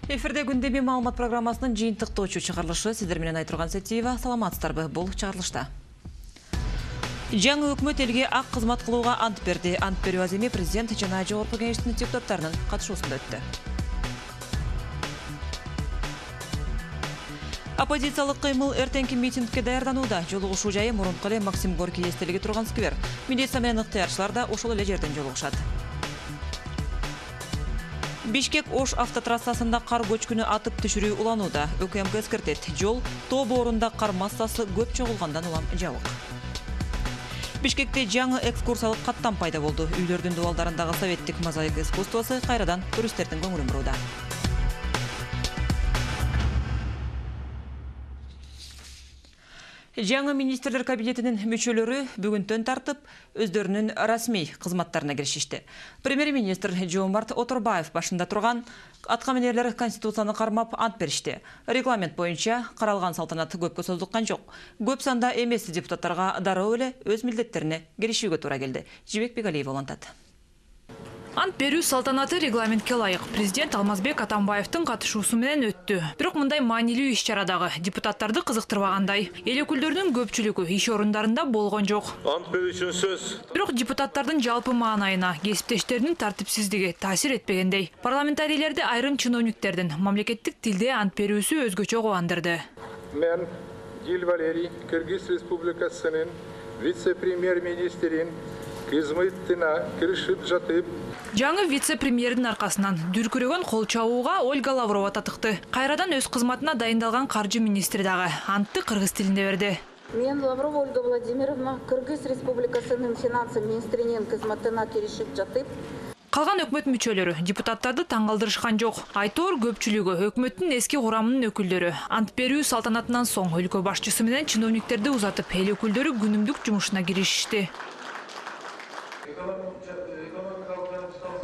Эфирде күндеме маалымат программасынын жыйынтыктоочу чыгарылышы сиздер менен Айтурган Сетиева. Саламатсыздарбы, бул чыгарылышта. Жаңы өкмөт элге ак кызмат кылууга ант берди. Ант берүү аземи президент жана жогорку кеңештин депутаттарынын катышуусунда өттү. Оппозициялык кыймыл эртеңки митингке даярданууда. Жолугушуу жайы мурунку эле Максим Горький эстелиги турган сквер. Милиция менен ыктыярчылар да ошол эле жерден жолугушат. Бишкек-Ош автотрассасында кар көчкүнү атып түшүрүү уланууда. ÖKMK эскертет. Жол тоо боорунда кар массасы көп чогулгандан улам жабык. Бишкекте жаңы экскурсиялык каттам пайда болду. Үйлөрдүн дубалдарындагы советтик мозаика искусствосы кайрадан туристтердин көңүлүн бурууда. Жаңы министрлер кабинетинин мүчөлөрү бүгүндөн тартып өздөрүнүн расмий кызматтарына киришишти. Премьер-министр Жомарт Оторбаев башында турган аткаминерлер конституцияны кармап ант беришти. Регламент боюнча каралган салтанат көпкө созулган жок. Көп санда эмес депутаттарга дароо эле өз милдеттерине киришүүгө туура келди. Жибек Бегалиев улантат. Ант берүү салтанаты регламентке лайык. Президент Алмазбек Атамбаевдин катышуусу менен өттү. Бирок мындай маанилүү иш-чарадагы депутаттарды кызыктырбагандай, эл өкүлдөрүнүн көпчүлүгү иш орундарында болгон жок. Ант берүү үчүн сөз. Бирок депутаттардын жалпы маанайына кесиптештеринин тартипсиздиги таасир этпегендей. Парламентарийлерди айрым чиновниктердин мамлекеттик тилде ант берүүсү өзгөчө кубандырды. Мен Гил Валерий, Кыргыз Республикасынын вице-премьер-министрин кызматына киришип жатып, жаңы вице-премьердин аркасынан дүркүрөгөн кол чабууга Ольга Лаврова татыкты. Кайрадан өз кызматына дайындалган каржы министри дагы антты кыргыз тилинде берди. Мен Лаврова Ольга Владимировна, Кыргыз Республикасынын финансы министринин кызматына киришип жатып, калган өкмөт мүчөлөрү депутаттарды таң калтырышкан жок. Айтор көпчүлүгү өкмөттүн эски курамынын өкүлдөрү ант берүү салтанатынан соң өлкө башчысы менен чиновниктерди узатып, эл өкүлдөрү күнүмдүк жумушуна киришишти.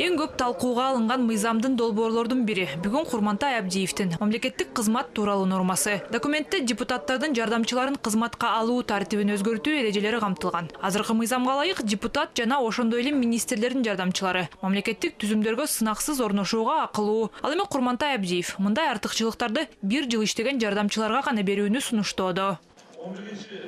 Эң көп талкууга алынган мыйзамдын долбоорлордун бири бүгүн Курмантай Абдиевдин мамлекеттик кызмат тууралуу нормасы. Документте депутаттардын жардамчыларын кызматка алуу тартибин өзгөртүү эрежелери камтылган. Азыркы мыйзамга ылайык депутат жана ошондой эле министрлердин жардамчылары мамлекеттик түзүмдөргө сынаксыз орношууга акылуу. Ал эми Курмантай Абдиев мындай артыкчылыктарды 1 жыл иштеген жардамчыларга гана берүүнү сунуштоодо.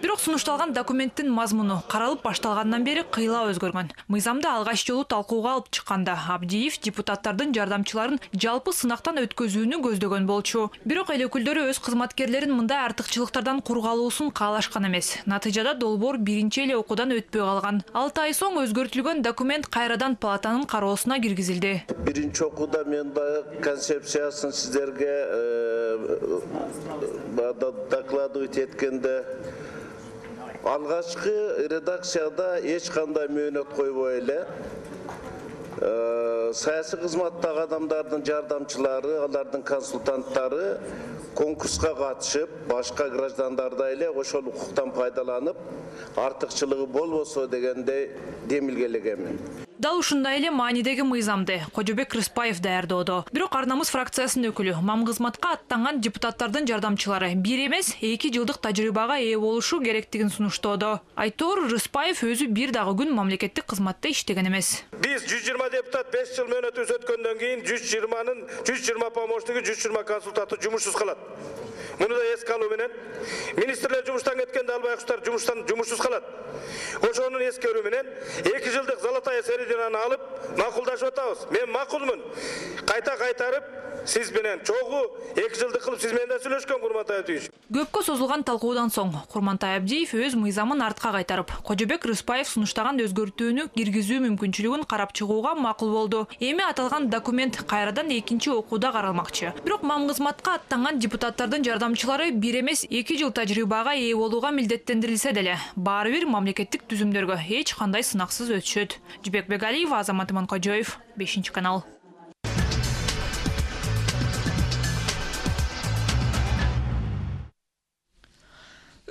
Бирок сунушталган документтин мазмуну каралып башталгандан бери кыйла өзгөргөн. Мыйзамды алгач жолу талкууга алып чыкканда Абдиев депутаттардын жардамчыларын жалпы сынактан өткөзүүнү көздөгөн болчу. Бирок эл өкүлдөрү өз кызматкерлерин мындай артыкчылыктардан кургалуусун каалашкан эмес. Натыйжада долбоор биринчи эле окуудан өтпөй калган. 6 ай соң өзгөртүлгөн документ кайрадан палатанын кароосуна киргизилди. Биринчи окууда мен дагы концепциясын сиздерге докладывать эткенде алгачкы редакцияда эч кандай мөөнөт койбой эле саясий кызматтагы адамдардын жардамчылары, алардын консультанттары конкурска катышып, башка граждандардай эле ошол укуктан пайдаланып, артыкчылыгы болбосо дегенде демилгелегенмин. Дал ушундай эле маанидеги мыйзамды Кожобек Рыспаев даярдоодо. Бирок Ар намыс фракциясынын өкүлү мам кызматка аттанган депутаттардын жардамчылары бир эмес 2 жылдык тажрыйбага ээ болушу керектигин сунуштоодо. Айтор Рыспаев өзү бир дагы күн мамлекеттик кызматта иштеген эмес. Биз 120 депутат 5 жыл мөөнөтүбүз өткөндөн кийин 120 помощниги, 120 консультанты жумушсуз калат. Муну да эске алуу менен министрлер жумуштан кеткенде албай куштар жумушсуз калат. Ошонун эскерүү менен 2 жылдык золотая серединаны алып макулдашып атабыз. Мен макулмун. Кайта кайтарып сиз менен чогуу 2 жылдык кылып сиз менен да сүйлөшкөн Курмантай Абдиев. Көпкө созулган талкуудан соң Курмантай Абдиев өз мыйзамын артка кайтарып, Кожобек Рыспаев сунуштаган өзгөртүүнү киргизүү мүмкүнчүлүгүн карап чыгууга макул болду. Эми аталган документ кайрадан экинчи окууда каралмакчы. Бирок мам кызматка аттанган депутаттардын жардамчылары бир эмес 2 жыл тажрыйбага ээ болууга милдеттендирилсе деле, баары бир мамлекеттик түзүмдөргө эч кандай сынаксыз өтүшөт. Жибек Бегалиев, Азамат Иманкожоев, 5-канал.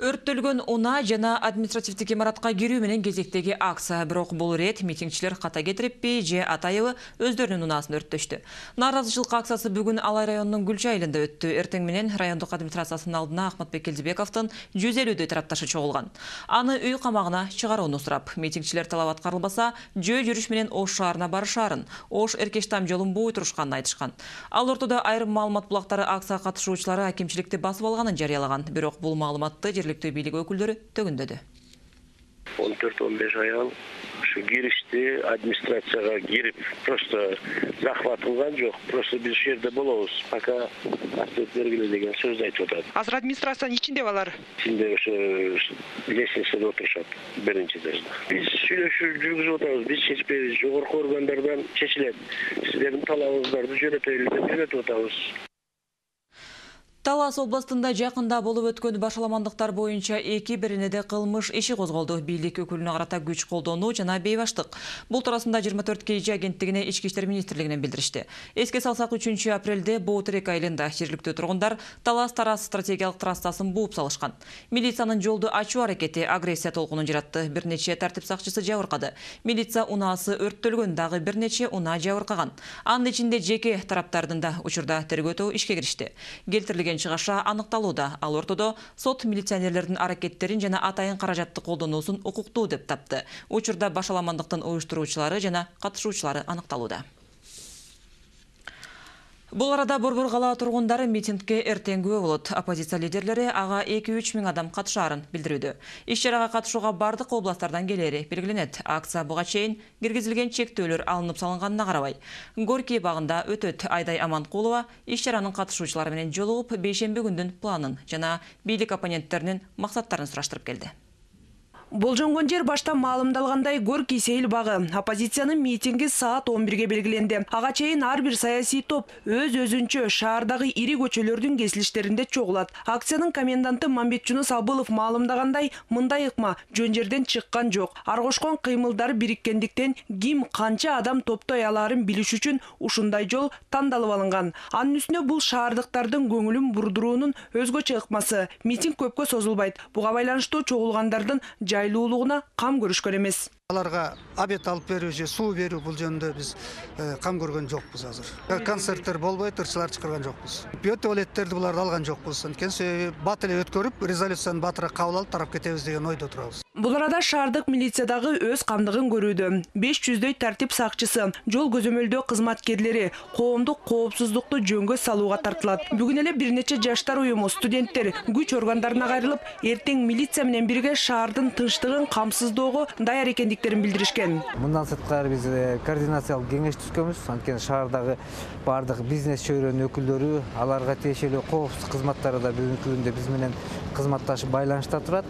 Өрттөлгөн уна жана административдик имаратка кирүү менен кезектеги акция, бирок бул рет митингчилер ката кетириппи же атайыбы өздөрүнүн унаасын өрттөштү. Нааразычылык акциясы бүгүн Алай районунун Гүлча айылында өттү. Эртең менен райондук администрациясынын алдына Ахматбек Келдибековдун 150дөй тарапташы чогулган. Аны үй камагына чыгарууну сурап, митингчилер талап аткарылбаса, жөө жүрүш менен Ош шаарына барышаарын, Ош Эркештам жолун буу турушканын айтышкан. Ал ортодо айрым маалымат булактары акция катышуучулары акимчиликти басып алганын жарыялаган, бирок бул маалыматты жергиликтүү бийлик өкүлдөрү төгүндөдү. 14-15 аял киришти, администрацияга кирип, просто захват кылган жок. Просто биз ушул жерде болобуз, пока ответ бергиле деген сөз айтып атат. Азыр администрациянын ичинде балар? Ичинде ошо лестницада отурушат, биринчи этажда. Биз сүйлөшүп жүргүзүп атабыз, биз чечпейбиз, жогорку органдардан чечилет. Сиздердин талабыңыздарды жөнөтөлү деп жөнөтүп атабыз. Талас областында жакында болуп өткөн башаламандыктар боюнча бирине кылмыш иши козголду. Бийлик өкүлүнө карата күч колдонуу жана бейбаштык. Бул туурасында 24 KG агенттигине Ички иштер министрлигинен билдиришти. Эске салсак, 3 апрелде Боутерек айылында жергиликтүү тургундар Талас-Тарас стратегиялык трассасын бууп салышкан. Милициянын жолду ачуу аракети агрессия толкунун жаратты. Бир нече тартип сакчысы жабыркады. Милиция унаасы өрттөлгөн, дагы бир нече унаа жабыркаган. Анын ичинде жеке тараптардын да учурда тергөө ишке киришти. Келтирилген чыгаша аныкталууда. Ал ортодо сот милиционерлердин аракеттерин жана атайын каражатты колдонуусун укуктуу деп тапты. Учурда башаламандыктын уюштуруучулары жана катышуучулары аныкталууда. Бул арада Борбор кала тургундары митингке эртеңгүү болот. Оппозиция лидерлери ага 2-3 миң адам катышаарын билдирүүдө. Иш-чарага катышууга бардык областтардан келери белгиленет. Акция буга чейин киргизилген чектөөлөр алынып салынганына карабай. Горький багында өтөт. Айдай Аманкулова иш-чаранын катышуучулары менен жолугуп, бейшемби күндүн планын жана бийлик оппоненттеринин максаттарын сураштырып келди. Болжонгон жер баштан маалымдалгандай Горький сейил багы оппозициянын митинги саат 11-ге белгиленди. Ага чейин ар бир саясий топ өз-өзүнчө шаардагы ири көчөлөрдүн кесилиштеринде чогулат. Акциянын коменданты Мамбетжунус Абылов маалымдагандай, мындай ыкма жөн жерден чыккан жок. Ар кошкон кыймылдар бириккендиктен ким канча адам топтой алаарын билиш үчүн ушундай жол тандалып алынган. Анын үстүнө бул шаардыктардын көңүлүн бурдуруунун өзгөчө ыкмасы. Митинг көпкө созулбайт. Буга байланыштуу чогулгандардын жайлуулугуна кам көрүшкөн эмес. Аларга обед алып берүү же суу берүү бул жөнүндө биз кам көргөн жокпуз азыр. Концерттер болбойт, ырчылар чакырган жокпуз. Өтө олеттерди буларды алган жокпуз. Анткени бат эле өткөрүп, резолюцияны батыраак кабыл алып тарап кетебиз деген ойдо турабыз. Бул арада шаардык милициядагы өз камдыгын көрүүдө. 500дөй тартип сакчысы, жол көзөмөлдөө кызматкерлери коомдук коопсуздукту жөнгө салууга тартылат. Бүгүн эле бир нече жаштар уюму, студенттер күч органдарына кайрылып, эртең милиция менен бирге шаардын тынчтыгын камсыздоого даяр экендиктерин билдиришкен. Мындан сырткары биз координациялык кеңеш түзгөнбүз. Анткени шаардагы бардык бизнес чөйрөнүн өкүлдөрү, аларга тиешелүү коопсуздук кызматтары да бүгүнкү күндө биз менен кызматташып байланышта турат.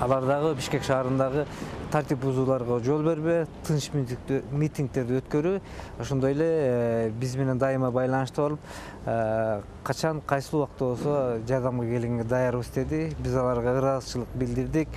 Алар дагы Бишкек шаарындагы тартип бузууларга жол бербей, тынч митингдерди өткөрүү, ошондой эле биз менен дайыма байланышта болуп, качан кайсы убакта болсо жардамга келгенге даярбыз деди. Биз аларга ыраазычылык билдирдик.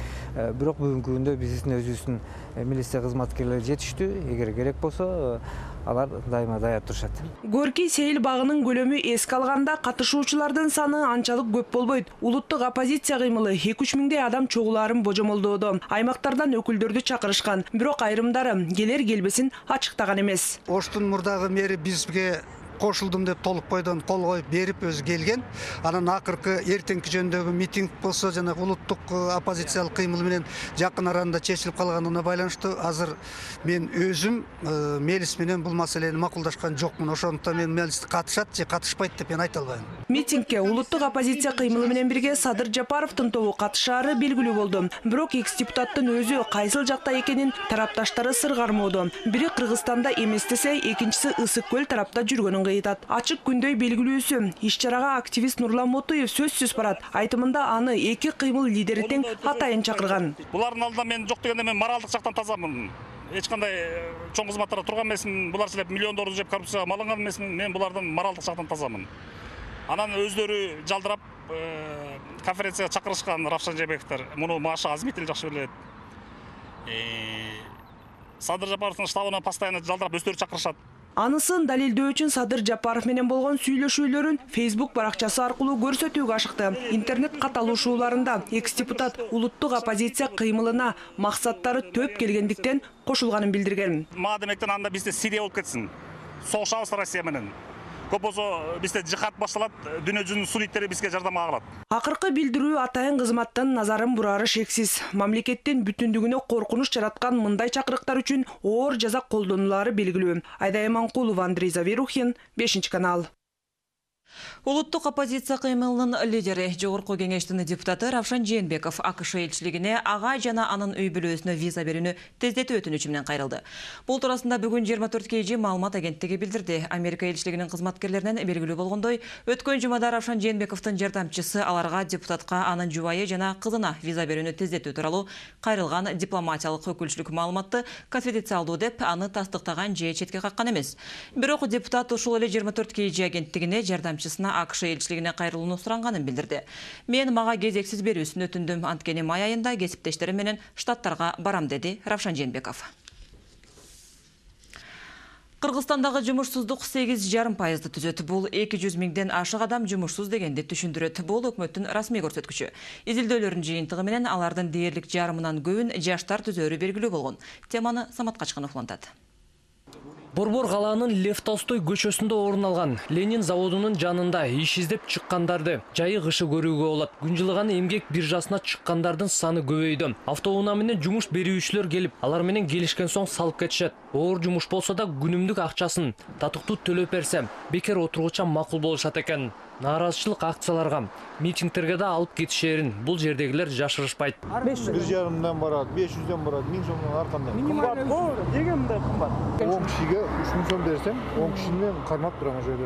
Бирок бүгүнкү күндө биздин өзүбүздүн милиция кызматкерлери жетиштүү. Эгер керек болсо, алар дайыма даяр турушат. Горький сейил багынын көлөмү эске алганда катышуучулардын саны анчалык көп болбойт. Улуттук оппозиция кыймылы 2-3 миңдей адам чогулаарын божомолдоодо. Аймактардан өкүлдөрдү чакырышкан, бирок айрымдары келер келбесин ачыктаган эмес. Оштун мурдагы мэри бизге кошулдум деп толук бойдон кол коюп берип өзү келген. Анан акыркы эртеңки жөнүндөгү митинг болсо жана улуттук оппозициялык кыймыл менен жакын арада чечилип калганына байланыштуу азыр мен өзүм мелис менен бул маселени макулдашкан жокмун. Ошондуктан мен мелис катышат же катышпайт деп мен айта албайм. Митингке улуттук оппозиция кыймылы менен бирге Садыр Жапаровдун тобу катышаары белгилүү болду. Бирок экс-депутаттын өзү кайсыл жакта экенин тарапташтары сыр кармоодо. Бири Кыргызстанда эмес десе, экинчиси Ысык көл тарапта жүргөнүн кыйтат. Ачык күндөй белгилүүсү иш-чарага активист Нурлан Мотуев сөзсүз барат. Айтымында аны эки кыймыл лидери тең атайын чакырган. Булардын алдында мен жок дегенде мен моралдык жактан тазамын. Эч кандай чоң кызматтарда турган эмесмин. Булар силеп миллиондорду жеп коррупцияга малынган эмесмин. Мен булардын моралдык жактан тазамын. Анан өздөрү жалдырап конференцияга чакырышкан Равшан Жэбековдер. Муну Маша Азмитил жакшы билет. Садыр Жапаровдун штабына постоянно жалдырап өздөрү чакырышат. Анысын далилдөө үчүн Садыр Жапаров менен болгон сүйлөшүүлөрүн Facebook баракчасы аркылуу көрсөтүүгө ашыкты. Интернет каталышууларында экс-депутат улуттук оппозиция кыймылына максаттары төп келгендиктен кошулганын билдирген. Мага демектен анда бизде Сирия болуп кетсин. Согушабыз Россия менен. Көп болсо бизде жихад башталат, дүйнө жүзүнүн сунниттери бизге жардам кылат. Акыркы билдирүү атайын кызматтан назарын бурары шексиз. Мамлекеттин бүтүндүгүнө коркунуч жараткан мындай чакырыктар үчүн оор жаза колдонулары белгилүү. Айдай Манкулова, Андрей Заверухин, 5 канал. Улуттук оппозиция кыймылынын лидери, Жогорку кеңештин депутаты Равшан Жээнбеков АКШ элчилигине ага жана анын үй бүлөсүнө виза берүүнү тездетүү өтүнүчү менен кайрылды. Бул туурасында бүгүн 24 KG маалымат агенттиги билдирди. Америка элчилигинин кызматкерлеринен белгилүү болгондой, өткөн жумада Равшан Жээнбековдун жардамчысы аларга депутатка анын жубайы жана кызына виза берүүнү тездетүү тууралуу кайрылган дипломатиялык өкүлчүлүк маалыматты конфиденциалдуу деп аны тастыктаган же четке каккан эмес. Бирок депутат ушул эле 24 KG агенттигине жардамчысына АКШ элчилигине кайрылууну суранганын билдирди. Мен мага кезексиз берүүсүн өтүндүм. Анткени май айында кесиптештерим менен штаттарга барам, деди Равшан Жээнбеков. Кыргызстандагы жумушсуздук 8,5% түзөт. Бул 200 миңден ашык адам жумушсуз дегенди түшүндүрөт. Бул өкмөттүн расмий көрсөткүчү. Изилдөөлөрдүн жыйынтыгы менен алардын дээрлик жарымынан көбүн жаштар түзөрү белгилүү болгон. Теманы Самат Качкынов улантат. Борбор калаанын Лев Толстой көчөсүндө орун алган Ленин заводунун жанында иш издеп чыккандарды жайы кышы көрүүгө болот. Күнжылыган эмгек биржасына чыккандардын саны көбөйдү. Автоунаа менен жумуш берүүчүлөр келип, алар менен келишкен соң салып кетишет. Оор жумуш болсо да күнүмдүк акчасын татыктуу төлөп берсе, бекер отургуча макул болушат экен. Нааразычылык акцияларга, митингтерге да алып кетишерин бул жердегилер жашырышпайт. 1,5 барат, 500дөн барат, 1000 сомдон ар кандай. Кымбат, неге мындай кымбат? 10 кишиге 3000 сом берсем, 10 кишини кармап турам ошол жерде.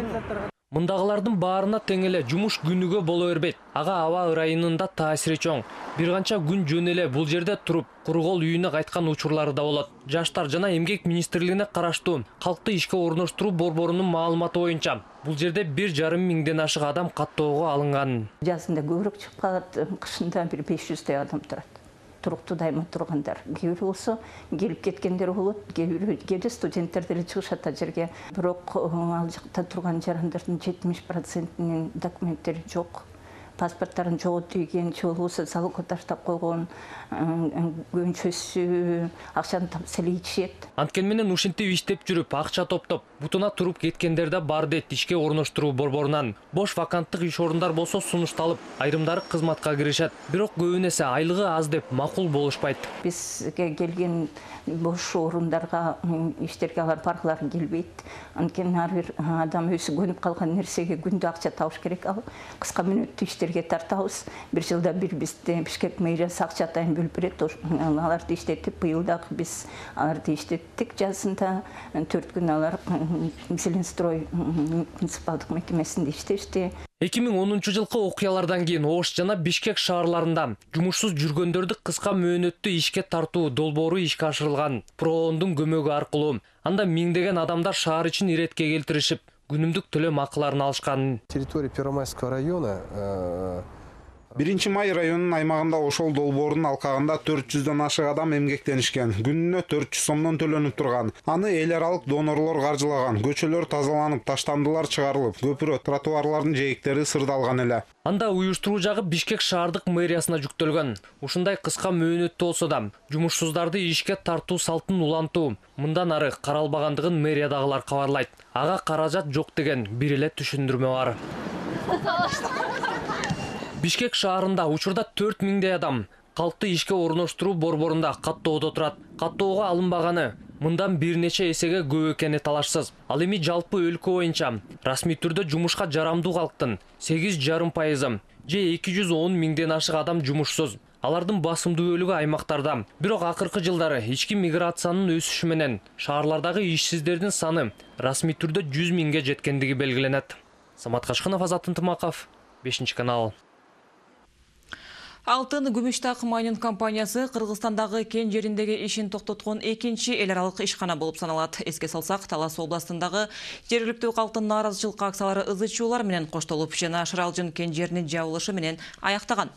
Давай. Мындагылардын баарына тең эле жумуш күнүгө боло бербейт. Ага аба ырайынында таасири чоң. Бир канча күн жөн эле бул жерде туруп, кургол үйүнө кайткан учурлары да болот. Жаштар жана эмгек министрлигине караштуу калкты ишке орноштуруу борборунун маалыматы боюнча, бул жерде 1,5 миңден ашык адам каттоого алынган. Жазында көбүрөөк чыгып калат, кышында бир 500 адам турат. Туруктуу дайыма тургандар. Кээ бирөө болсо келип кеткендер болот, кээде студенттер деле чыгышат ал жерге. Бирок ал жакта турган жарандардын 70%-нин документтери жок. Паспорттарын жоготуп ийген, же болбосо залогко таштап койгон, көнчөсү, акчаны тапса эле ичет. Анткени менен ушинтип иштеп жүрүп, акча топтоп, бутуна туруп кеткендер да бар дейт ишке орноштуруу борборунан. Бош ваканттык иш орундар болсо сунушталып, айрымдары кызматка киришет. Бирок көбүн эсе айлыгы аз деп макул болушпайт. Бизге келген бош орундарга, иштерге алар баргылары келбейт. Анткени ар бир адам өзү көнүп калган нерсеге күндө акча табыш керек. Ал кыска мүнөттүү иштерге тартабыз. Бир жылда бир бизде Бишкек мэриясы акча атайын бөлүп берет. Аларды иштетип, быйыл дагы биз аларды иштеттик. Жазында 4 күн алар Зеленстрой муниципалдык мекемесинде иштешти. 2010 жылкы окуялардан кийин Ош жана Бишкек шаарларында жумушсуз жүргөндөрдү кыска мөөнөттүү ишке тартуу долбоору ишке ашырылган. Проондун көмөгү аркылуу анда миңдеген адамдар шаар үчүн иретке келтиришип, күнүмдүк төлөм акыларын алышкан. Территория Первомайского района 1 май районунун аймагында ошол долбоордун алкагында 400дөн ашык адам эмгектенишкен. Күнүнө 400 сомдон төлөнүп турган. Аны эл аралык донорлор каржылаган. Көчөлөр тазаланып, таштандылар чыгарылып, көпүрө, тротуарлардын жээктери сырдалган эле. Анда уюштуруу жагы Бишкек шаардык мэриясына жүктөлгөн. Ушундай кыска мөөнөттүү болсо да, жумушсуздарды ишке тартуу салтын улантуу мындан ары каралбагандыгын мэриядагылар кабарлайт. Ага каражат жок деген бир эле түшүндүрмө бар. Бишкек шаарында учурда 4 миңдей адам калкты ишке орноштуруу борборунда каттоодо турат. Каттоого алынбаганы мындан бир нече эсеге көп экени талашсыз. Ал эми жалпы өлкө боюнча расмий түрдө жумушка жарамдуу калктын 8,5% же 210 миңден ашык адам жумушсуз. Алардын басымдуу бөлүгү аймактарда. Бирок акыркы жылдары ички миграциянын өсүшү менен шаарлардагы ишсиздердин саны расмий түрдө 100 миңге жеткендиги белгиленет. Самат Качкынов, Азат Ынтымаков, 5 канал. Алтын Күмүштак майнинг компаниясы Кыргызстандагы кен жериндеги ишин токтоткон экинчи эл аралык ишкана болуп саналат. Эске салсак, Талас областындагы жергиликтүү калктын нааразычылык акциялары ызы чуулар менен коштолуп, жана Шыралжын кен жеринин жабылышы менен аяктаган.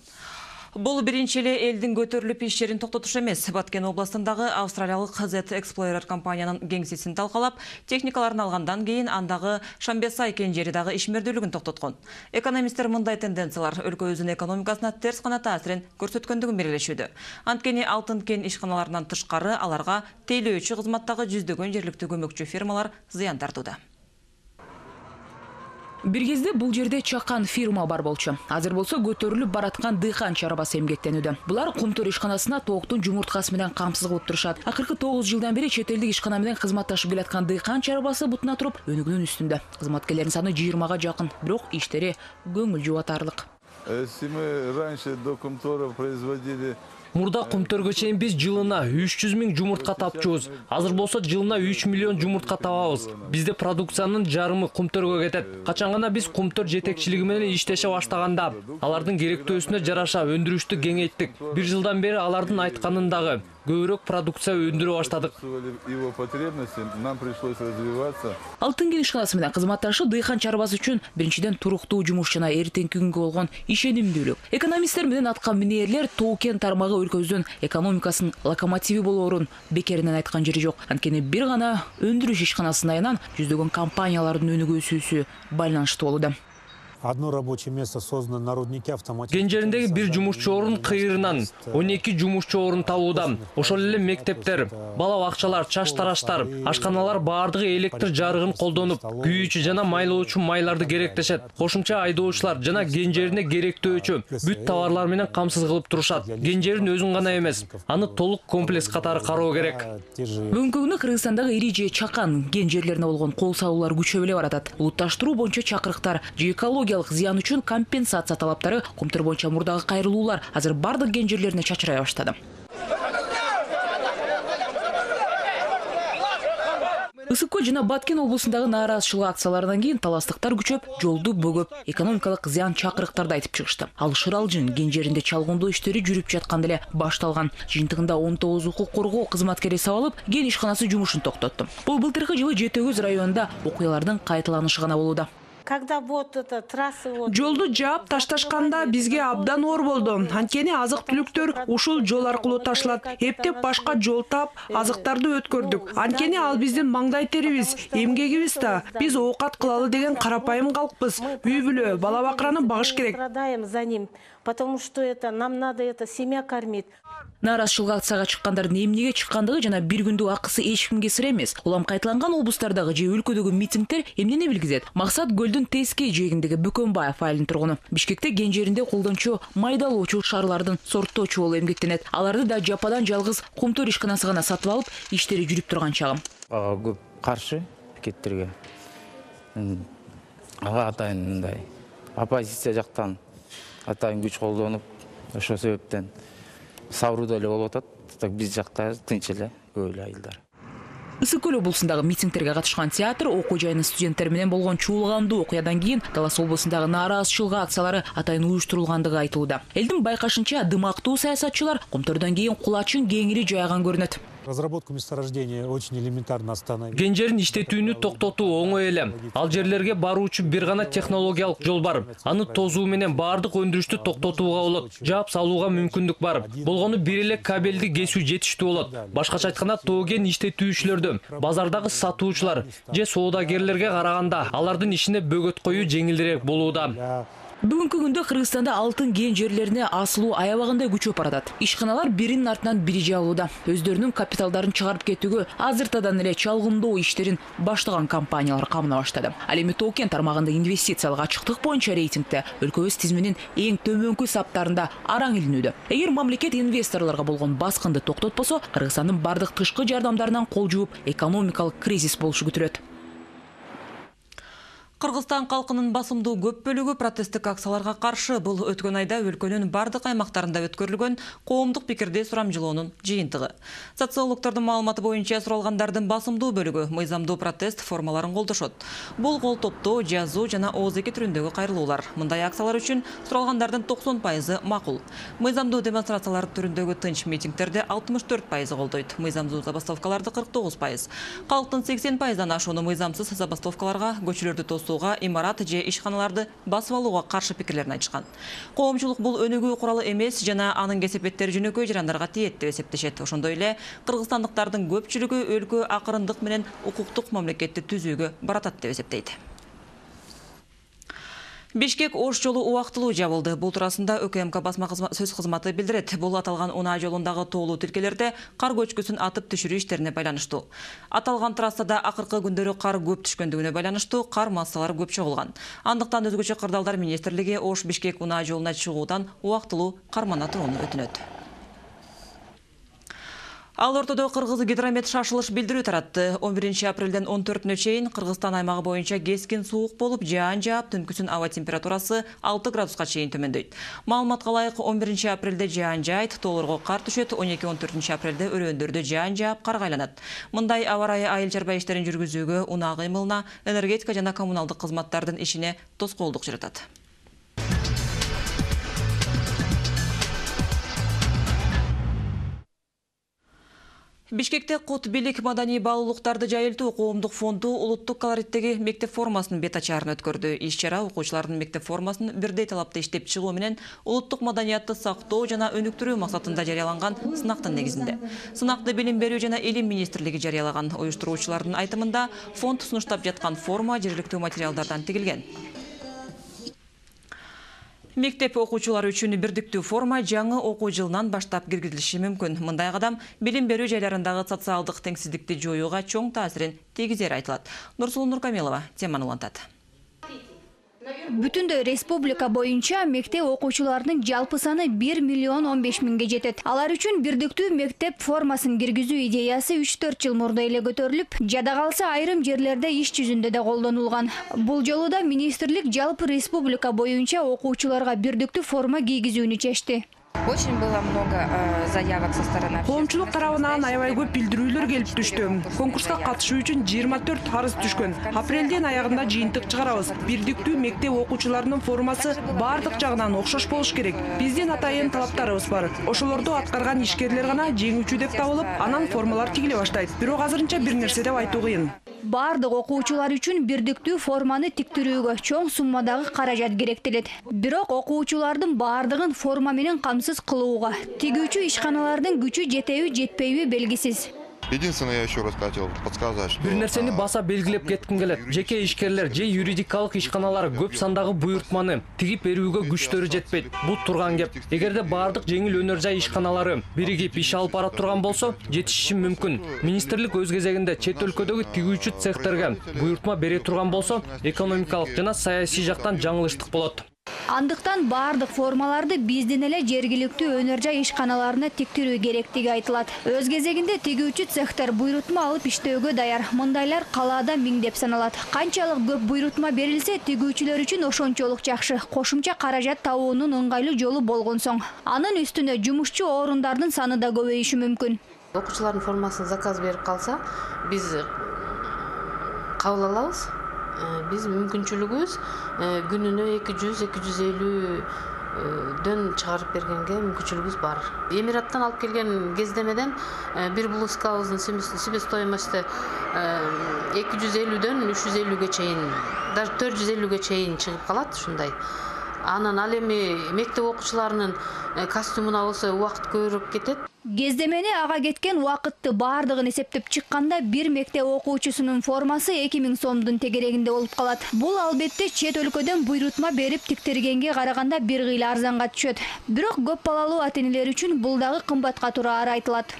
Бұл біріншілі елдің көтеріліп иштерин тоқтатушы емес. Баткен областындағы австралиялық Z Explorer компанияның кеңсесін талқалап, техникаларын алғандан кейін андағы Шамбесай кенжеридағы ишмердүүлүгүн тоқтатқан. Экономисттер мындай тенденциялар өлкө өзүнүн экономикасына терс кана таасирин көрсөткөндүгүн белгилешүүдө. Анткени алтын кен ишканаларынан тышкары аларга тейлөөчү кызматтагы жүздөгөн жергиликтүү көмөкчү фирмалар зыян тартууда. Бир кезде бул жерде чакан фирма бар болчу. Азыр болсо көтөрүлүп бараткан дыйкан чарбасы эмгектенүүдө. Булар Кумтөр ишканасына тооктун жумурткасы менен камсыз кылып турушат. Акыркы 9 жылдан бери чет элдик ишкана менен кызматташып келаткан дыйкан чарбасы бутуна туруп, өнүгүүнүн үстүндө. Кызматкерлердин саны 20га жакын, бирок иштери көңүл жубатарлык. Если мы раньше до Кумтора производили Мурда Кумтөргө чейин биз жылына 300 000 жумуртка тапчубуз. Азыр болсо жылына 3 миллион жумуртка табабыз. Бизде продукциянын жарымы Кумтөргө кетет. Качан гана биз Кумтөр жетекчилиги менен иштеше баштаганда, алардын керектөөсүнө жараша өндүрүштү кеңейттик. Бир жылдан бери алардын айтканындагы көбүрөөк продукция өндүрө баштадык. Его потребности, нам пришлось развиваться. Алтын кен ишканасы менен кызматташы дыйкан чарбасы үчүн биринчиден туруктуу жумуш жана эртеңки күнгө болгон ишенимдүүлүк. Экономисттер менен атка минерлер тоо кен тармагы өлкөбүздүн экономикасынын локомотиви болоорун бекеринен айткан жери жок. Анткени бир гана өндүрүш ишканасынын айынан жүздөгөн компаниялардын өнүгүүсү байланыштуу болууда. Одно рабочее место создано на руднике автоматически. Кенжериндеги бир жумушчу орун кыйрынан 12 жумушчу орун табууда. Ошол эле мектептер, бала бакчалар, чач тараштар, ашканалар баардыгы электр жарыгын колдонуп, күйүүчү жана майлоочу майларды керектешет. Кошумча айдоочулар жана кенжерине керектөөчү бүт товарлар менен камсыз кылып турушат. Кенжерин өзүн гана эмес, аны толук комплекс катары кароо керек. Бүгүнкү күндө Кыргызстандагы ири же чакан кен жерлерине болгон кол салуулар күчөп эле баратат. Улутташтыруу боюнча чакырыктар, экология зыян үчүн компенсация талаптары Кумтөр боюнча мурдагы кайрылуулар азыр бардык кен жерлерине чачырай баштады. Ысык-Көл жана Баткен облусундагы нааразычылык акцияларынан кийин таластыктар күчөп, жолду бөгөп, экономикалык зыян чакырыктарды айтып чыгышты. Ал Шыралжын кен жеринде чалгындоо иштери жүрүп жатканда эле башталган. Жыйынтыгында 19 укук коргоо кызматкери сабалып, кен ишканасы жумушун токтотту. Бул былтыркы жылы Жетөгөз районунда окуялардын кайталанышы гана болууда. Жолду жаап ташташканда бизге абдан оор болду. Анткени азык-түлүктөр ушул жол аркылуу ташылат. Эптеп башка жол таап, азыктарды өткөрдүк. Анткени ал биздин маңдай терибиз, эмгегибиз да. Биз оокат кылалы деген карапайым калкпыз. Үй-бүлө, бала-бакыраны багыш керек. Потому что нам надо семья кормить. Нааразычылык акцияга чыккандардын эмнеге чыккандыгы жана бир күндүк акысы эч кимге сыр эмес. Улам кайталанган облустардагы же өлкөдөгү митингдер эмнени билгизет? Максат Көлдүн Тескей жээгиндеги Бөкөнбаев айылынын тургуну. Бишкекте кен жеринде колдончу майдалоочу шаарлардын сорттоочу болуп эмгектенет. Аларды да жападан жалгыз Кумтөр ишканасы гана сатып алып, иштери жүрүп турган чагым. Көп каршы пикеттерге. Атайын мындай оппозиция жактан атайын күч колдонуп, ошол себептен сабырда эле болуп атат. Так биз жакта тынч эле көп эле айылдар. Ысык-Көл облусундагы митингтерге катышкан театр окуу жайынын студенттери менен болгон чуулгандуу окуядан кийин Талас облусундагы нааразычылык акциялары атайын уюштурулгандыгы айтылууда. Элдин байкашынча дымактуу саясатчылар Кумтөрдөн кийин кулачын кеңири жайган көрүнөт. Разработку месторождения очень элементарно остановить. Кен жерин иштетүүнү токтотуу оңой эле. Ал жерлерге баруучу бир гана технологиялык жол бар. Аны тозуу менен баардык өндүрүштү токтотууга болот. Жаап салууга мүмкүндүк бар. Болгону бир эле кабелди кесүү жетиштүү болот. Башкача айтканда тоо кен иштетүүчүлөрдө, базардагы сатуучулар же соодагерлерге караганда алардын ишине бөгөт коюу жеңилирээк болууда. Бүгүнкү күндө Кыргызстанда алтын кен жерлерине асылуу аябагандай күчөп баратат. Ишканалар биринин артынан бири жабылууда. Өздөрүнүн капиталдарын чыгарып кетүүгө азыртадан эле чалгындоо иштерин баштаган компаниялар камына баштады. Ал эми тоо кен тармагында инвестициялык ачыктык боюнча рейтингде өлкөбүз тизменин эң төмөнкү саптарында араң илинүүдө. Эгер мамлекет инвесторлорго болгон баскынды токтотпосо, Кыргызстандын бардык тышкы жардамдарынан кол жууп, экономикалык кризис болушу күтүлөт. Кыргызстан калкынын басымдуу көп бөлүгү протесттик акцияларга каршы. Бул өткөн айда өлкөнүн бардык аймактарында өткөрүлгөн коомдук пикирди сурамжылоонун жыйынтыгы. Социологдордун маалыматы боюнча суралгандардын басымдуу бөлүгү мыйзамдуу протест формаларын колдошот. Бул кол топтоо, жазуу жана ооз-эки түрүндөгү кайрылуулар. Мындай акциялар үчүн суралгандардын 90% макул. Мыйзамдуу демонстрациялар түрүндөгү тынч митингтерди 64% колдойт. Мыйзамдуу забастовкаларды 49%. Калктын 80%дан ашууну мыйзамсыз забастовкаларга, көчөлөрдү косууга, имарат же ишканаларды басып алууга каршы пикирлерин айтышкан. Коомчулук бул өнүгүү куралы эмес жана анын кесепеттери жөнөкөй жарандарга тиет деп эсептешет. Ошондой эле кыргызстандыктардын көпчүлүгү өлкө акырындык менен укуктук мамлекетти түзүүгө баратат деп эсептейт. Бишкек Ош жолу убактылуу жабылды. Бул туурасында ÖKMK басма сөз кызматы билдирет. Бул аталган унаа жолундагы тоолуу тилкелерде кар көчкүсүн атып түшүрүү иштерине байланыштуу. Аталган трассада акыркы күндөрү кар көп түшкөндүгүнө байланыштуу кар массалары көп чогулган. Андыктан өзгөчө кырдаалдар министрлиги Ош Бишкек унаа жолуна чыгуудан убактылуу кармана турууну өтүнөт. Ал ортодо Кыргыз гидромет шашылыш билдирүү таратты. 11 апрелден 14-нө чейин Кыргызстан аймагы боюнча кескин суук болуп, жаан жаап, түнкүсүн аба температурасы 6 градуска чейин төмөндөйт. Маалыматка ылайык 11 апрелде жаан жаайт, тоолорго кар түшөт, 12-14 апрелде өрөөндөрдө жаан жаап, карга айланат. Мындай аба ырайы айыл чарба иштерин жүргүзүүгө, унаа кыймылына, энергетика жана коммуналдык кызматтардын ишине тоскоолдук жаратат. Бишкекте Кут бийлик маданий баалуулуктарды жайылтуу коомдук фонду улуттук колориттеги мектеп формасынын бет ачаарын өткөрдү. Иш-чара окуучулардын мектеп формасын бирдей талапта иштеп чыгуу менен улуттук маданиятты сактоо жана өнүктүрүү максатында жарыяланган сынактын негизинде. Сынакты билим берүү жана илим министрлиги жарыялаган. Уюштуруучулардын айтымында фонд сунуштап жаткан форма жергиликтүү материалдардан тигилген. Мектеп окуучулары үчүн бирдиктүү форма жаңы окуу жылынан баштап киргизилиши мүмкүн. Мындай кадам билим берүү жайларындагы социалдык теңсиздикти жоюуга чоң таасирин тийгизери айтылат. Нурсулуу Нуркамилова теманы улантат. Бүтүндөй республика боюнча мектеп окуучуларынын жалпы саны 1 миллион 15 миңге жетет. Алар үчүн бирдиктүү мектеп формасын киргизүү идеясы 3-4 жыл мурда эле көтөрүлүп, жада калса айрым жерлерде иш жүзүндө да колдонулган. Бул жолу да министрлик жалпы республика боюнча окуучуларга бирдиктүү форма кийгизүүнү чечти. Очень было много заявок со стороны. Коомчулук тарабынан аябай көп билдирүүлөр келип түштү. Конкурска катышуу үчүн 24 арыз түшкөн. Апрелдин аягында жыйынтык чыгарабыз. Бирдиктүү мектеп окуучуларынын формасы бардык жагынан окшош болуш керек. Биздин атайын талаптарыбыз бар. Ошолорду аткарган ишкерлер гана жеңүүчү деп табылып, анан формалар тигиле баштайт. Бирок азырынча бир нерсе деп айтуу кыйын. Бардык окуучулар үчүн бирдиктүү форманы тиктирүүгө чоң суммадагы каражат керектелет. Бирок окуучулардын бардыгын форма менен камсыз кылууга тигүүчү ишканалардын күчү жетеби жетпейби белгисиз. Единственное, я еще раз хотел подсказать, что... Бир нерсени баса белгилеп кетким келет. Жеке ишкерлер же юридикалык ишканалар көп сандагы буйртманы тигип берүүгө күчтөрү жетпейт. Бул турган кеп. Эгерде бардык жеңил өнөр жай ишканалары биригип иш алып бара турган болсо, жетишиши мүмкүн. Министрлик өз кезегинде чет өлкөдөгү тигүүчү цехтерге буйртма бере турган болсо, экономикалык жана саясий жактан жаңылыштык болот. Андыктан бардык формаларды биздин эле жергиликтүү өнөр жай ишканаларына тиктирүү керектиги айтылат. Өз кезегинде тигүүчү цехтер буйрутма алып иштөөгө даяр. Мындайлар калаада миңдеп саналат. Канчалык көп буйрутма берилсе, тигүүчүлөр үчүн ошончолук жакшы. Кошумча каражат табуунун ыңгайлуу жолу болгон соң. Анын үстүнө жумушчу орундардын саны да көбөйүшү мүмкүн. Окуучулардын формасын заказ берип калса, биз кабыл алабыз. Биз мүмкүнчүлүгүбүз күнүнө 200-250 дөн чыгарып бергенге мүмкүнчүлүгүбүз бар. Эмираттан алып келген кездемеден бир блузкабыздын себестоимости 250дөн 350ге чейин, даже 450ге чейин чыгып калат ушундай. Анан ал эми мектеп окуучуларынын костюмуна болсо убакыт көбүрөөк кетет. Кездемени ага кеткен убакытты бардыгын эсептеп чыкканда бир мектеп окуучусунун формасы 2000 сомдун тегерегинде болуп калат. Бул албетте чет өлкөдөн буйрутма берип тиктиргенге караганда бир кыйла арзанга түшөт. Бирок көп балалуу ата-энелер үчүн бул дагы кымбатка турары айтылат.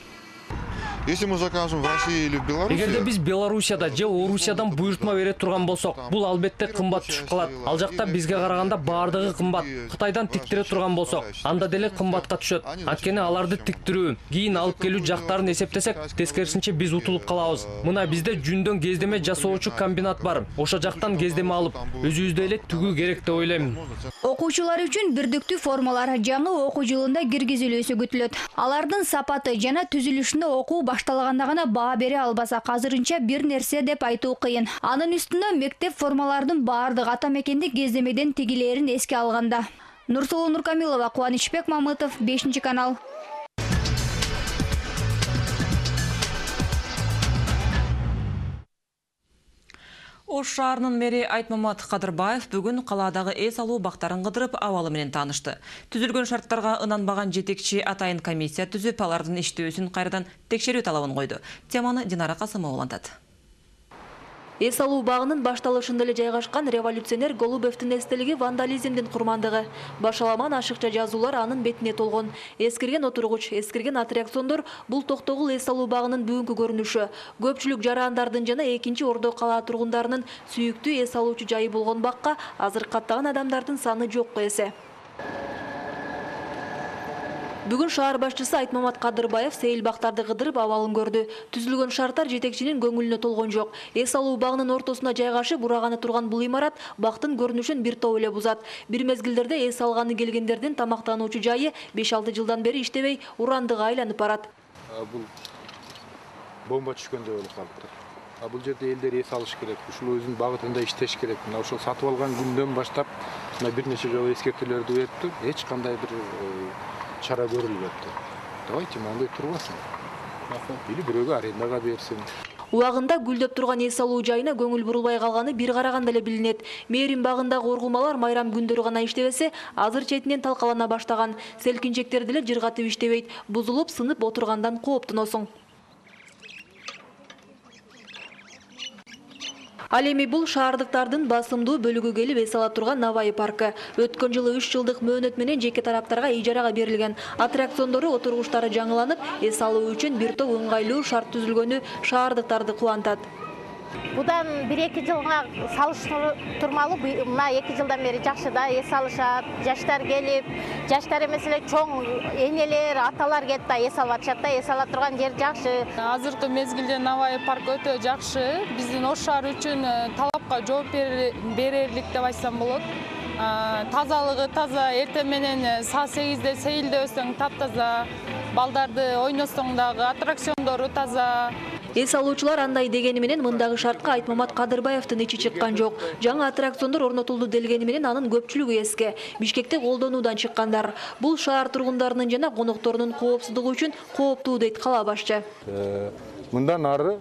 Если мы закажем в России или в Беларуси... Эгерде биз Белоруссияда же Орусиядан буйртма бере турган болсок, бул албетте кымбат түшүп калат. Ал жакта бизге караганда бардыгы кымбат. Кытайдан тиктире турган болсок, анда деле кымбатка түшөт. Анткени аларды тиктирүү, кийин алып келүү жактарын эсептесек, тескерисинче биз утулуп калабыз. Мына бизде жүндөн кездеме жасоочу комбинат бар. Ошо жактан кездеме алып, өзүбүздө эле тигүү керек деп ойлойм. Окуучулар үчүн бирдиктүү формалар жаңы окуу жылында киргизилүүсү күтүлөт. Алардын сапаты жана түзүлүшүнө окуу башталганда гана баа бере албасак, азырынча бир нерсе деп айтуу кыйын. Анын үстүнө мектеп формалардын бардык ата мекендик кездемеден тигилерин эске алганда. Нурсулуу Нуркамилова, Кубанычбек Мамытов, 5-канал. Ош шаарынын мэри Айтмамат Кадырбаев бүгін қаладағы эс алуу бактарын кыдырып абалы менен таанышты. Түзүлгөн шарттарга ынанбаган жетекчи атайын комиссия түзүп, алардын иштөөсүн кайрадан текшерүү талабын койду. Теманы Динара Касымова улантат. Эс алуу багынын башталышында эле жайгашкан революционер Голубевдин эстелиги вандализмдин курмандыгы. Башаламан ашыкча жазуулар анын бетине толгон. Эскирген отургуч, эскирген аттракциондор бул токтогул эс алуу багынын бүгүнкү көрүнүшү. Көпчүлүк жарандардын жана экинчи ордо кала тургундарынын сүйүктүү эс алуучу жайы болгон бакка азыр каттаган адамдардын саны жокко эсе. Бүгүн шаар башчысы Айтмамат Кадырбаев сейил бактарды кыдырып абалын көрдү. Түзүлгөн шарттар жетекчинин көңүлүнө толгон жок. Эс алуу багынын ортосуна жайгашып ураганы турган бул имарат бактын көрүнүшүн бир топ эле бузат. Бир мезгилдерде эс алганы келгендердин тамактануучу жайы 5-6 жылдан бери иштебей урандыга айланып барат. Бул бомба түшкөндөй болуп калыптыр. Бул жерде элдер эс алыш керек. Ушул өзүнүн багытында иштеш керек. Мына ошол сатып алган күндөн баштап бир нече жолу эскертүүлөрдү бериптир. Эч кандай бир чара көрүлбөптү. Давайте мындай турбасын. Или бирөөгө арендага берсин. Убагында гүлдөп турган эс алуу жайына көңүл бурулбай калганы бир караганда эле билинет. Мээрим багындагы оргулмалар майрам күндөрү гана иштебесе, азыр четинен талкалана баштаган. Селкинчектер деле жыргатып иштебейт. Бузулуп, сынып отургандан кооптуносуң. Ал эми бул шаардыктардын басымдуу бөлүгү келип эс ала турган Навай паркы. Өткөн жылы 3 жылдык мөөнөт менен жеке тараптарга ижарага берилген. Аттракциондору, отургучтары жаңыланып, эс алуу үчүн бир топ ыңгайлуу шарт түзүлгөнү шаардыктарды кубантат. Будан 1-2 жылга салыштырмалуу мына 2 жылдан бери жакшы да эс алышат. Жаштар келип, жаштар эмес эле чоң энелер, аталар келип да эс алып атышат да, эс ала турган жер жакшы. Азыркы мезгилде Навай парк өтө жакшы. Биздин Ош шаары үчүн талапка жооп берерлик деп айтсам болот. Тазалыгы таза, эртең менен саат 8-де сейилдебестен таптаза, балдарды ойносоң дагы аттракциондору таза. Эс алуучулар андай дегени менен мындагы шартка Айтмамат Кадырбаевдин ичи чыккан жок. Жаңа аттракциондор орнотулду делгени менен анын көпчүлүгү эске. Бишкекте колдонуудан чыккандар. Бул шаар тургундарынын жана конокторунун коопсуздугу үчүн кооптуу дейт кала башчы. Мындан ары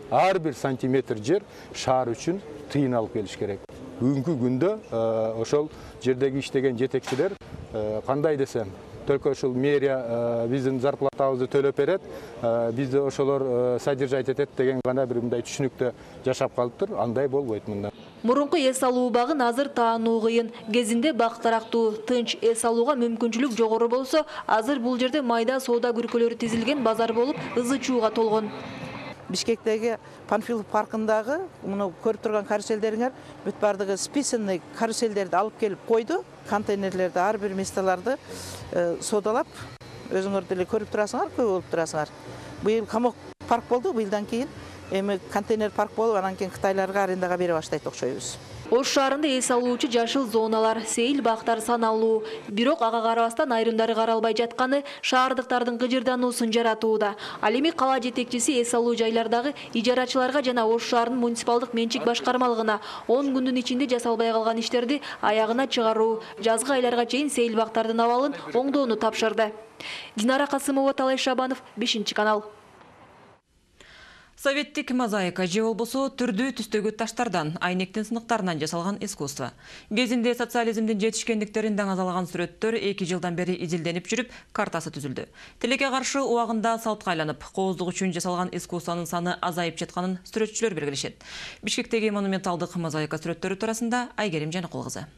ар бир сантиметр жер шаар үчүн тыйын алып келиш керек. Бүгүнкү күндө ошол жердеги иштеген жетекчилер кандай десем, только ошол мэрия биздин зарплатабызды төлөп берет, бизди ошолор содержать этет деген гана бир мындай түшүнүктө жашап калыптыр. Андай болбойт мында. Мурунку эс алуу багын азыр таануу кыйын. Кезинде бактарактуу, тынч эс алууга мүмкүнчүлүк жогору болсо, азыр бул жерде майда соода күркөлөрү тизилген базар болуп, ызы-чууга толгон. Бишкектеги Панфилов паркындагы муну көрүп турган каруселдериңер бүт бардыгы списанный каруселдерди алып келип койду. Контейнерлерди ар бир месталарды содалап, өзүңөр деле көрүп турасыңар, көп болуп турасыңар. Быйыл камок парк болду, быйылдан кийин эми контейнер парк болуп, анан кийин кытайларга арендага бере баштайт окшойбуз. Ош шаарында эс алуучу жашыл зоналар, сейил бактар саналуу. Бирок ага карабастан айрымдары каралбай жатканы шаардыктардын кыжырдануусун жаратууда. Ал эми кала жетекчиси эс алуу жайлардагы ижарачыларга жана Ош шаарынын муниципалдык менчик башкармалыгына 10 күндүн ичинде жасалбай калган иштерди аягына чыгаруу, жазгы айларга чейин сейил бактардын абалын оңдоону тапшырды. Динара Касымова, Талай Шабанов, 5-канал. Советтик мозаика же болбосо түрдүү түстөгү таштардан, айнектин сыныктарынан жасалган искусство. Кезинде социализмдин жетишкендиктерин даңазалган сүрөттөр 2 жылдан бери изилденип жүрүп, картасы түзүлдү. Тилекке каршы убагында салтка айланып, кооздук үчүн жасалган искусствонун саны азайып жатканын сүрөтчүлөр белгилешет. Бишкектеги монументалдык мозаика сүрөттөрү туурасында Айгерим Жаныкул кызы.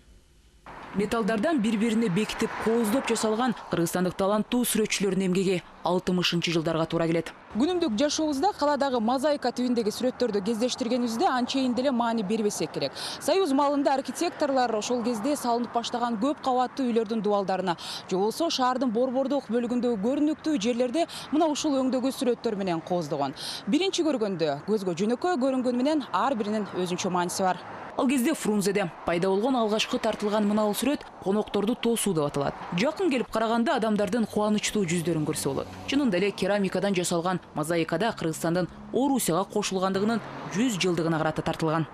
Металдардан бири-бирине бекитип кооздоп жасалган кыргызстандык таланттуу сүрөтчүлөрдүн эмгеги 60-шы жылдарга туура келет. Күнүмдүк жашообузда каладагы мозаика түбүндөгү сүрөттөрдү кездештиргенибизде анчейин деле маани бербесек керек. Союз маалында архитекторлор ошол кезде салынып баштаган көп кабаттуу үйлөрдүн дубалдарына, же болбосо шаардын борбордук бөлүгүндөгү көрүнүктүү жерлерде мына ушул өңдөгү сүрөттөр менен кооздогон. Биринчи көргөндө көзгө жөнөкөй көрүнгөнү менен ар биринин өзүнчө мааниси бар. Ал кезде Фрунзеде пайда болгон алгачкы тартылган мына сүрөт конокторду тоосуу деп аталат. Жакын келип караганда адамдардын кубанычтуу жүздөрүн көрсө болот. Чынында эле керамикадан жасалган мозаикада Кыргызстандын Орусияга кошулгандыгынын 100 жылдыгына карата тартылган.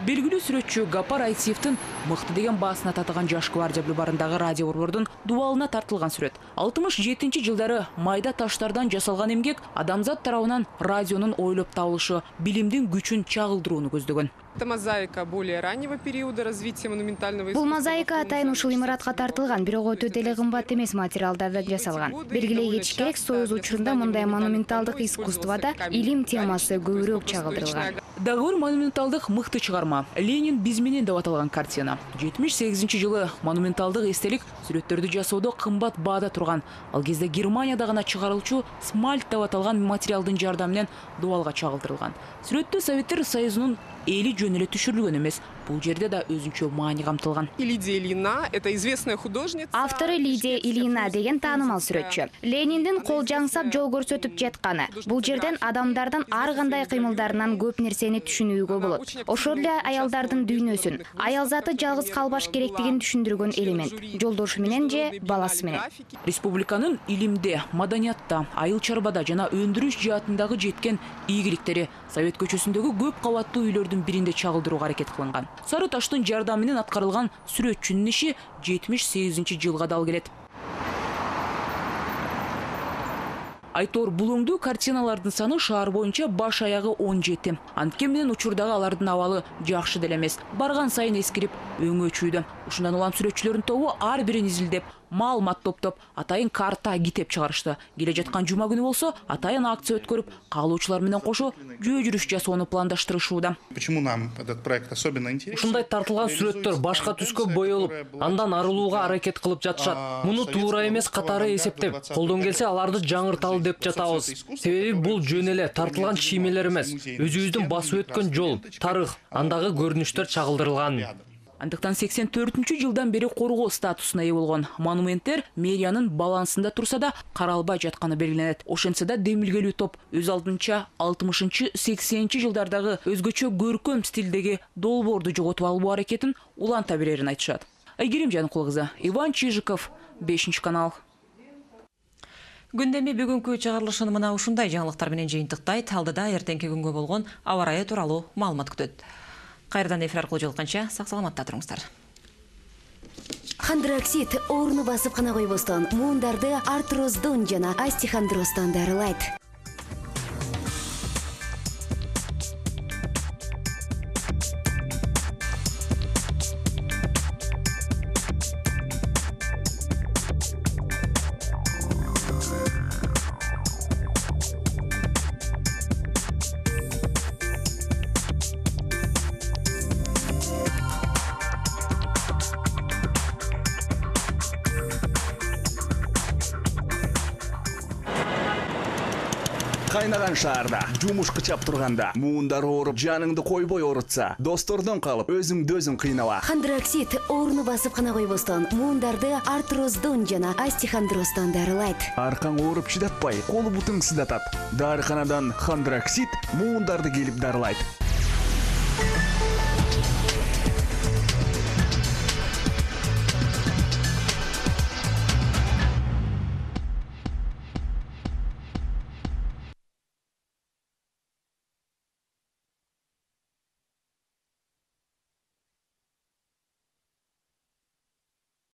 Белгілі сүрөтчү Гапар Айтсиевтің мықты деген басына татыған жаш гвардия бульварындағы радио борбордун дуалына тартылған сүрөт. 67 жылдары майда таштардан жасалған эмгек адамзат тарабынан радионун ойлоп табылышы, билимдин күчүн чагылдырууну көздөгөн. Это мозаика более раннего периода развития монументального искусства. Бул мозаика атайын ушул имаратка тартылган, бирок өтө деле кымбат эмес материалдардан жасалган. Белгилей кетиш керек, Союз учурунда мындай монументалдык искусствода илим темасы көбүрөөк чагылдырылган. Дагы бир монументалдык мыкты чыгарма Ленин биз менен деп аталган картина. 78-жылы монументалдык эстелик сүрөттөрдү жасоодо кымбат баада турган. Ал кезде Германияда гана чыгарылчу смальт деп аталган материалдын жардамы менен дуалга чагылдырылган. Сүрөттө Советтер Союзунун эли жөн эле түшүрүлгөн эмес. Бул жерде да өзүнчө маани камтылган. Лидия Ильина — это известная художница. Автору Лидия Ильина деген таанымал сүрөтчү. Лениндин кол жаңсап жол көрсөтүп жатканы. Бул жерден адамдардын ар кандай кыймылдарынан көп нерсени түшүнүүгө болот. Ошол эле аялдардын дүйнөсүн, аял заты жалгыз калбаш керектигин түшүндүргөн элемент. Жолдошу менен же баласы менен. Республиканын илимде, маданиятта, айыл чарбада жана өндүрүш жаатындагы жеткен ийгиликтери Совет көчөсүндөгү көп кабаттуу үйлөрдүн биринде чагылдырууга аракет кылынган. Сары таштын жардамы менен аткарылган сүрөтчүнүн иши 78-жылга дал келет. Айтор булуңдуу картиналардын саны шаар боюнча баш аягы 17. Анткени менен учурдагы алардын абалы жакшы деле эмес. Барган сайын эскирип, өңү өчүүдө. Ушундан улам сүрөтчүлөрдүн тобу ар бирин изилдеп, маалымат топтоп, атайын карта китеп чыгарышты. Келе жаткан жума күнү болсо, атайын акция өткөрүп, каалоочулар менен кошо жөө жүрүш жасоону пландаштырышууда. Почему нам этот проект особенно интересен? Ушундай тартылган сүрөттөр башка түскө боелуп, андан арылууга аракет кылып жатышат. Муну туура эмес катары эсептеп, колдон келсе аларды жаңырталы деп жатабыз. Себеби бул жөн эле тартылган чиймелер эмес, өзүбүздүн басып өткөн жол, тарых, андагы көрүнүштөр чагылдырылган. Андыктан 84-жылдан бери коргоо статусуна ээ болгон монументтер мэриянын балансында турса да каралбай жатканы белгиленет. Ошентсе да демилгелүү топ өз алдынча 60-80-жылдардагы өзгөчө көркөм стилдеги долбоорду жоготуп алуу аракетин уланта берерин айтышат. Айгерим Жанкул кызы, Иван Чижиков, 5-канал. Gündemi бүгүнкү чыгарылышын мына ушундай жаңылыктар менен жыйынтыктайт. Алдыда эртеңки күнгө болгон аба ырайы тууралуу маалымат күтөт. Кайрадан эфир аркылуу жолукканча сак саламатта туруңуздар. Хондроксид орну басып гана койбостон, муундарды артроздон жана остеохондростон дарылайт. Кайнаган шаарда, жумуш кычап турганда, муундар ооруп, жаныңды койбой оорутса, достордон калып, өзүңдү өзүң кыйнава. Хондроксид орну басып гана койбостон, муундарды артроздон жана остеохондростон дарылайт. Аркаң ооруп чыдатпай, колу бутуң сыздатат. Дарыканадан хондроксид муундарды келип дарылайт.